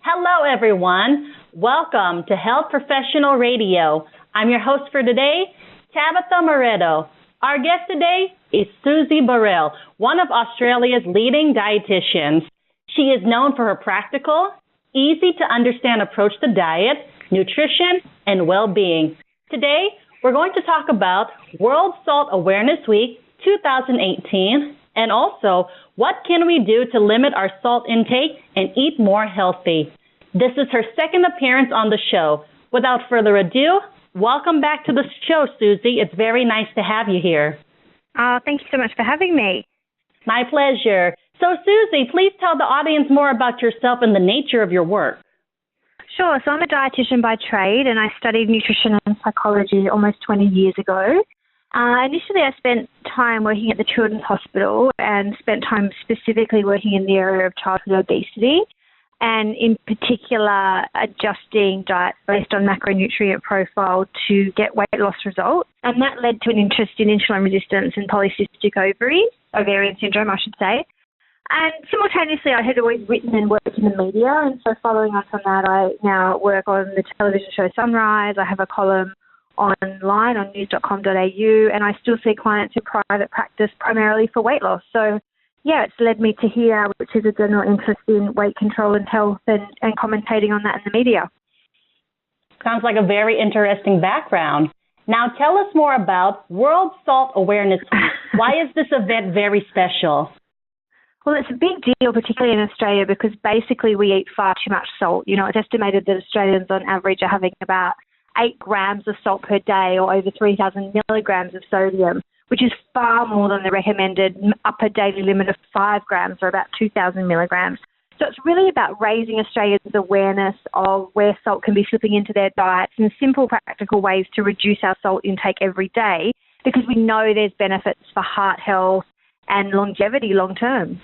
Hello, everyone. Welcome to Health Professional Radio. I'm your host for today, Tabetha Moreto. Our guest today is Susie Burrell, one of Australia's leading dietitians. She is known for her practical, easy-to-understand approach to diet, nutrition, and well-being. Today, we're going to talk about World Salt Awareness Week 2018, and also what can we do to limit our salt intake and eat more healthy. This is her second appearance on the show. Without further ado, welcome back to the show, Susie. It's very nice to have you here. Thank you so much for having me. My pleasure. So, Susie, please tell the audience more about yourself and the nature of your work. Sure. So I'm a dietitian by trade, and I studied nutrition and psychology almost 20 years ago. Initially, I spent time working at the Children's Hospital and spent time specifically working in the area of childhood obesity, and in particular adjusting diets based on macronutrient profile to get weight loss results. And that led to an interest in insulin resistance and polycystic ovarian syndrome, I should say. And simultaneously, I had always written and worked in the media, and so following on from that, I now work on the television show Sunrise. I have a column online on news.com.au, and I still see clients in private practice primarily for weight loss. So, yeah, it's led me to here, which is a general interest in weight control and health and commentating on that in the media. Sounds like a very interesting background. Now, tell us more about World Salt Awareness Week. Why is this event very special? Well, it's a big deal, particularly in Australia, because basically we eat far too much salt. You know, it's estimated that Australians on average are having about 8 grams of salt per day, or over 3,000 milligrams of sodium, which is far more than the recommended upper daily limit of 5 grams, or about 2,000 milligrams. So it's really about raising Australians' awareness of where salt can be slipping into their diets and simple practical ways to reduce our salt intake every day, because we know there's benefits for heart health and longevity long term.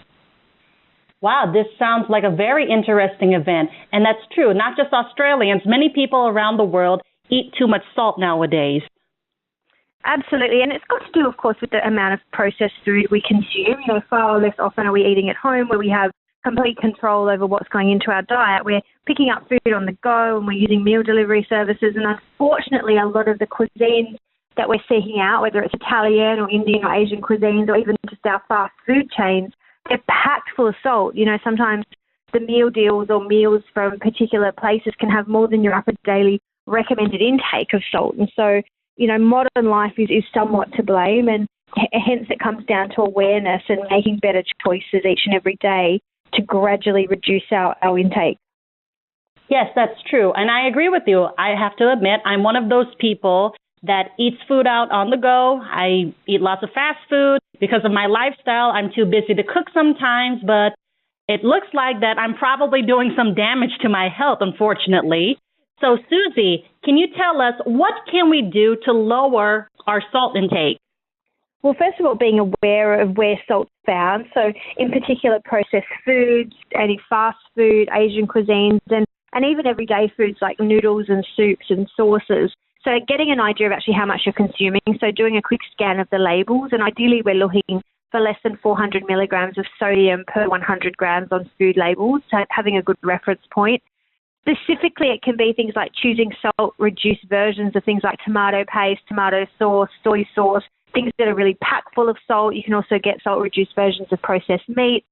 Wow, this sounds like a very interesting event. And that's true. Not just Australians, many people around the world eat too much salt nowadays. Absolutely. And it's got to do, of course, with the amount of processed food we consume. You know, far less often are we eating at home where we have complete control over what's going into our diet. We're picking up food on the go and we're using meal delivery services. And unfortunately, a lot of the cuisines that we're seeking out, whether it's Italian or Indian or Asian cuisines or even just our fast food chains, they're packed full of salt. You know, sometimes the meal deals or meals from particular places can have more than your upper daily recommended intake of salt. And so, you know, modern life is somewhat to blame, and hence it comes down to awareness and making better choices each and every day to gradually reduce our intake. Yes, that's true. And I agree with you. I have to admit, I'm one of those people that eats food out on the go. I eat lots of fast food. Because of my lifestyle, I'm too busy to cook sometimes, but it looks like that I'm probably doing some damage to my health, unfortunately. So, Susie, can you tell us what can we do to lower our salt intake? Well, first of all, being aware of where salt's found. So, in particular, processed foods, any fast food, Asian cuisines, and even everyday foods like noodles and soups and sauces. So getting an idea of actually how much you're consuming, so doing a quick scan of the labels, and ideally we're looking for less than 400 milligrams of sodium per 100 grams on food labels, so having a good reference point. Specifically, it can be things like choosing salt-reduced versions of things like tomato paste, tomato sauce, soy sauce, things that are really packed full of salt. You can also get salt-reduced versions of processed meat.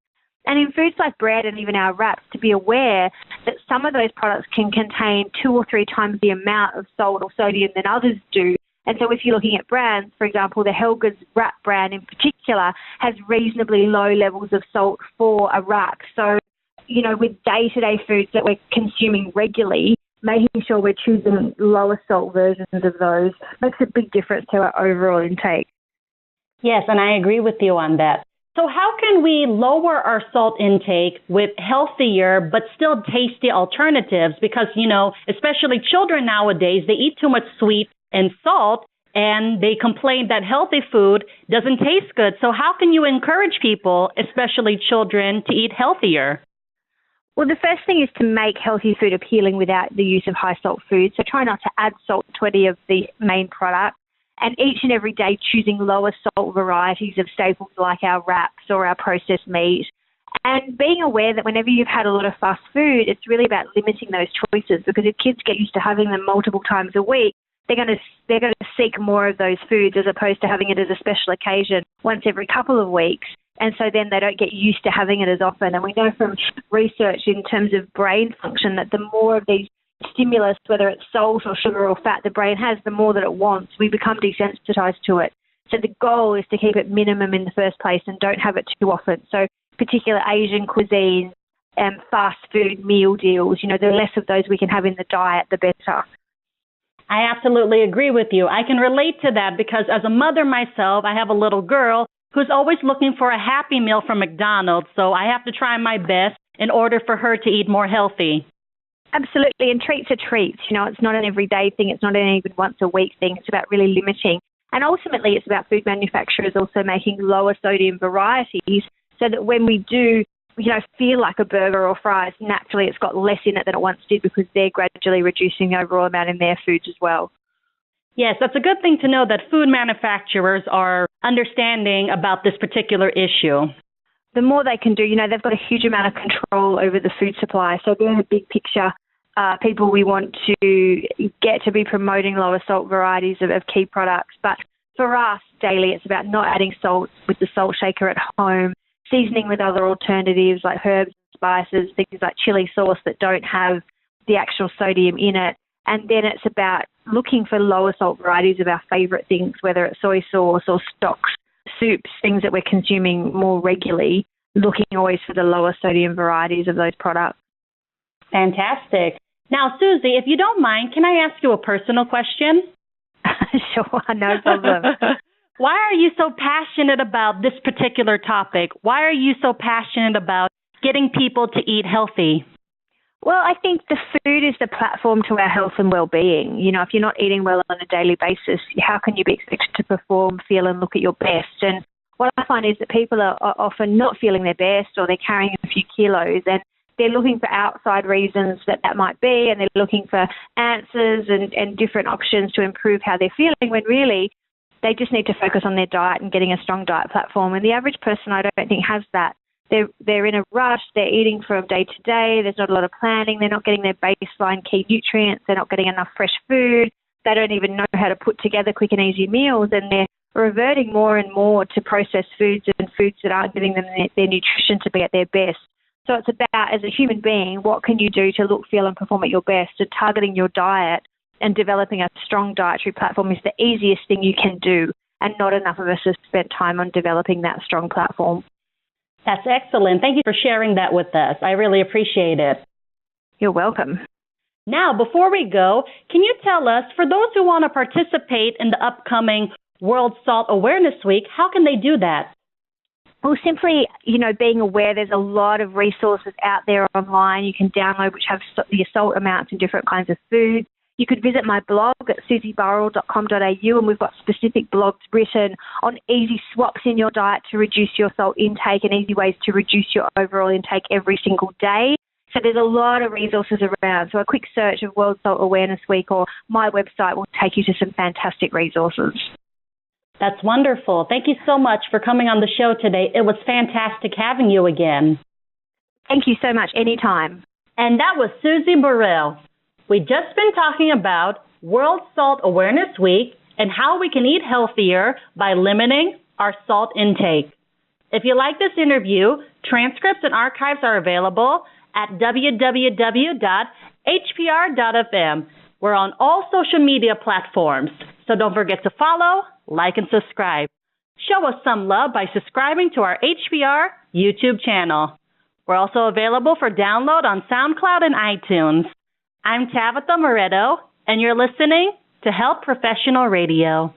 And in foods like bread and even our wraps, to be aware that some of those products can contain 2 or 3 times the amount of salt or sodium than others do. And so if you're looking at brands, for example, the Helga's wrap brand in particular has reasonably low levels of salt for a wrap. So, you know, with day-to-day foods that we're consuming regularly, making sure we're choosing lower salt versions of those makes a big difference to our overall intake. Yes, and I agree with you on that. So how can we lower our salt intake with healthier but still tasty alternatives? Because, you know, especially children nowadays, they eat too much sweet and salt, and they complain that healthy food doesn't taste good. So how can you encourage people, especially children, to eat healthier? Well, the first thing is to make healthy food appealing without the use of high salt foods. So try not to add salt to any of the main products. And each and every day choosing lower salt varieties of staples like our wraps or our processed meat. And being aware that whenever you've had a lot of fast food, it's really about limiting those choices, because if kids get used to having them multiple times a week, they're going to seek more of those foods as opposed to having it as a special occasion once every couple of weeks. And so then they don't get used to having it as often. And we know from research in terms of brain function that the more of these stimulus, whether it's salt or sugar or fat, the brain has, the more that it wants. We become desensitized to it. So the goal is to keep it minimum in the first place and don't have it too often. So particular Asian cuisine, fast food meal deals, the less of those we can have in the diet, the better. I absolutely agree with you. I can relate to that because as a mother myself, I have a little girl who's always looking for a Happy Meal from McDonald's, so I have to try my best in order for her to eat more healthy. Absolutely, and treats are treats. It's not an everyday thing. It's not an even once a week thing. It's about really limiting. And ultimately, it's about food manufacturers also making lower sodium varieties so that when we do, feel like a burger or fries, naturally it's got less in it than it once did because they're gradually reducing the overall amount in their foods as well. Yes, that's a good thing to know that food manufacturers are understanding about this particular issue. The more they can do, they've got a huge amount of control over the food supply. So they're the big picture people we want to get to be promoting lower salt varieties of key products. But for us, daily, it's about not adding salt with the salt shaker at home, seasoning with other alternatives like herbs and spices, things like chili sauce that don't have the actual sodium in it. And then it's about looking for lower salt varieties of our favourite things, whether it's soy sauce or stocks, soups, things that we're consuming more regularly, looking always for the lower sodium varieties of those products. Fantastic. Now, Susie, if you don't mind, can I ask you a personal question? Sure, no problem. Why are you so passionate about this particular topic? Why are you so passionate about getting people to eat healthy? Well, I think the food is the platform to our health and well-being. If you're not eating well on a daily basis, how can you be expected to perform, feel and look at your best? And what I find is that people are often not feeling their best or they're carrying a few kilos and they're looking for outside reasons that might be, and they're looking for answers and different options to improve how they're feeling when really they just need to focus on their diet and getting a strong diet platform. And the average person, I don't think, has that. They're in a rush. They're eating from day to day. There's not a lot of planning. They're not getting their baseline key nutrients. They're not getting enough fresh food. They don't even know how to put together quick and easy meals, and they're reverting more and more to processed foods and foods that aren't giving them their nutrition to be at their best. So it's about, as a human being, what can you do to look, feel and perform at your best? And targeting your diet and developing a strong dietary platform is the easiest thing you can do, and not enough of us have spent time on developing that strong platform. That's excellent. Thank you for sharing that with us. I really appreciate it. You're welcome. Now, before we go, can you tell us, for those who want to participate in the upcoming World Salt Awareness Week, how can they do that? Well, simply, being aware there's a lot of resources out there online you can download which have the salt amounts in different kinds of foods. You could visit my blog at susieburrell.com.au, and we've got specific blogs written on easy swaps in your diet to reduce your salt intake and easy ways to reduce your overall intake every single day. So there's a lot of resources around. So a quick search of World Salt Awareness Week or my website will take you to some fantastic resources. That's wonderful. Thank you so much for coming on the show today. It was fantastic having you again. Thank you so much. Anytime. And that was Susie Burrell. We've just been talking about World Salt Awareness Week and how we can eat healthier by limiting our salt intake. If you like this interview, transcripts and archives are available at www.hpr.fm. We're on all social media platforms, so don't forget to follow, like, and subscribe. Show us some love by subscribing to our HPR YouTube channel. We're also available for download on SoundCloud and iTunes. I'm Tabetha Moreto, and you're listening to Health Professional Radio.